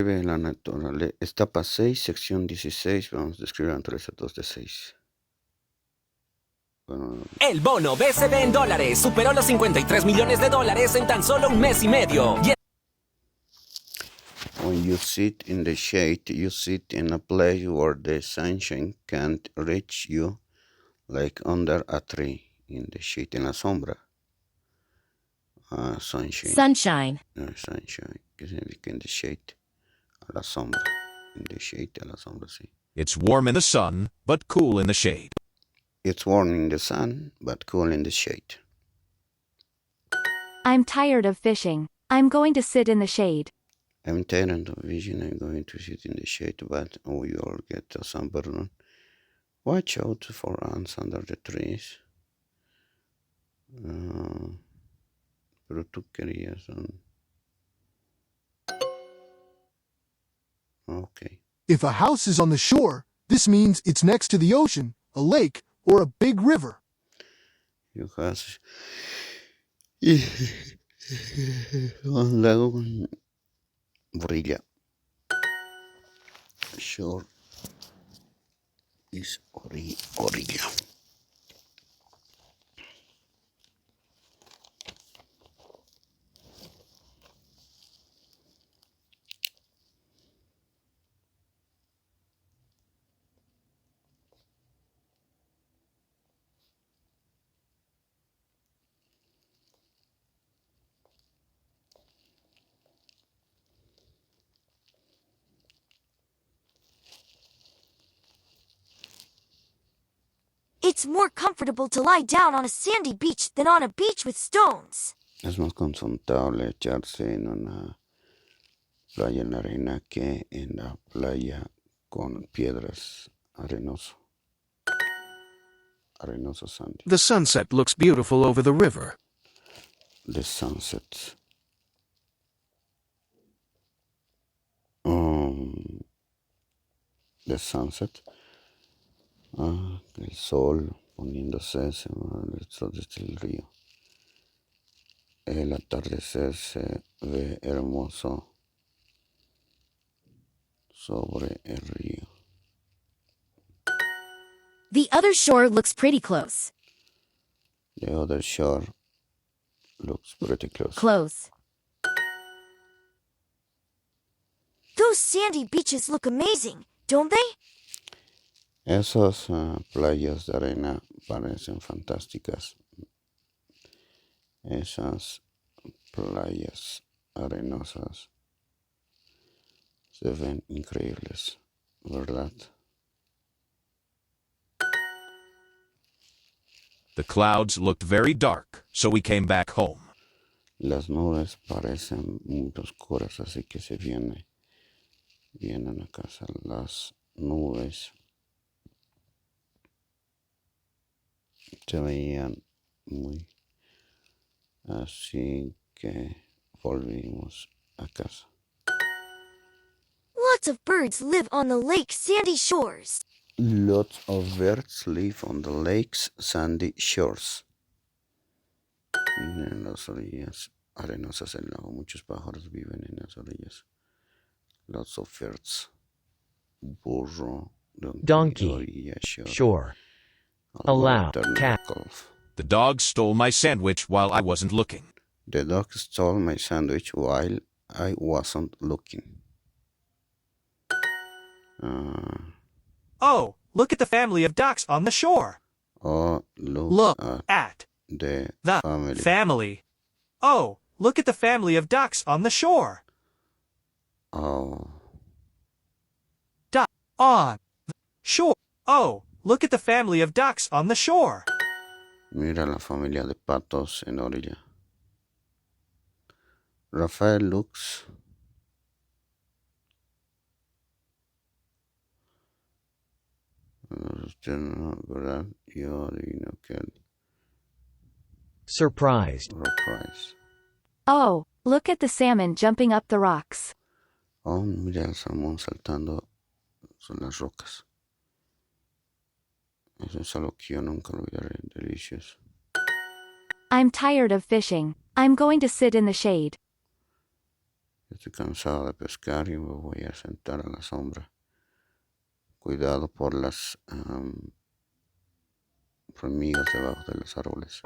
Describe la naturaleza. Etapa 6, sección 16. Vamos a describir la naturaleza 2 de 6. Bueno, El bono BCB en dólares superó los $53 millones en tan solo un mes y medio. when you sit in the shade, you sit in a place where the sunshine can't reach you, like under a tree. In the shade, en la sombra. Sunshine. Sunshine. Sunshine. ¿Qué significa in the shade? A la sombra. In the shade, a la sombra, sí. It's warm in the sun, but cool in the shade. It's warm in the sun, but cool in the shade. I'm tired of fishing. I'm going to sit in the shade. I'm tired of vision. I'm going to sit in the shade, but we all get a sunburn. Watch out for ants under the trees. Pero tú querías Okay. If a house is on the shore, this means it's next to the ocean, a lake, or a big river. You has un lago con orilla. Shore is orilla. It's more comfortable to lie down on a sandy beach than on a beach with stones. Es más confortable echarse en una playa en la arena que en la playa con piedras arenoso sandy. The sunset looks beautiful over the river. The sunset. The sunset. El sol poniéndose, se va el sol desde el río. El atardecer se ve hermoso sobre el río. The other shore looks pretty close. The other shore looks pretty close. Close. Those sandy beaches look amazing, don't they? Esas playas de arena parecen fantásticas. Esas playas arenosas se ven increíbles, ¿verdad? The clouds looked very dark, so we came back home. Las nubes parecen muy oscuras, así que se vienen a casa. Las nubes se veían muy, así que volvimos a casa. Lots of birds live on the lake's sandy shores. Lots of birds live on the lake's sandy shores. En las orillas arenosas del lago, muchos pájaros viven en las orillas. Lots of birds. Burro, Donkey, orilla, shore. Allow, cat. The dog stole my sandwich while I wasn't looking. The dog stole my sandwich while I wasn't looking. Oh, look at the family of ducks on the shore. Oh, Look at at the the family. Oh, look at the family of ducks on the shore. Oh, On the shore. Oh, look at the family of ducks on the shore. mira la familia de patos en la orilla. Rafael looks. ¿Verdad? Yo adivino que Surprised. surprise. Oh, look at the salmon jumping up the rocks. Oh, mira el salmón saltando sobre las rocas. Eso es algo que yo nunca olvidaré. Delicious. I'm tired of fishing. I'm going to sit in the shade. Estoy cansado de pescar y me voy a sentar a la sombra. Cuidado por las hormigas debajo de los árboles.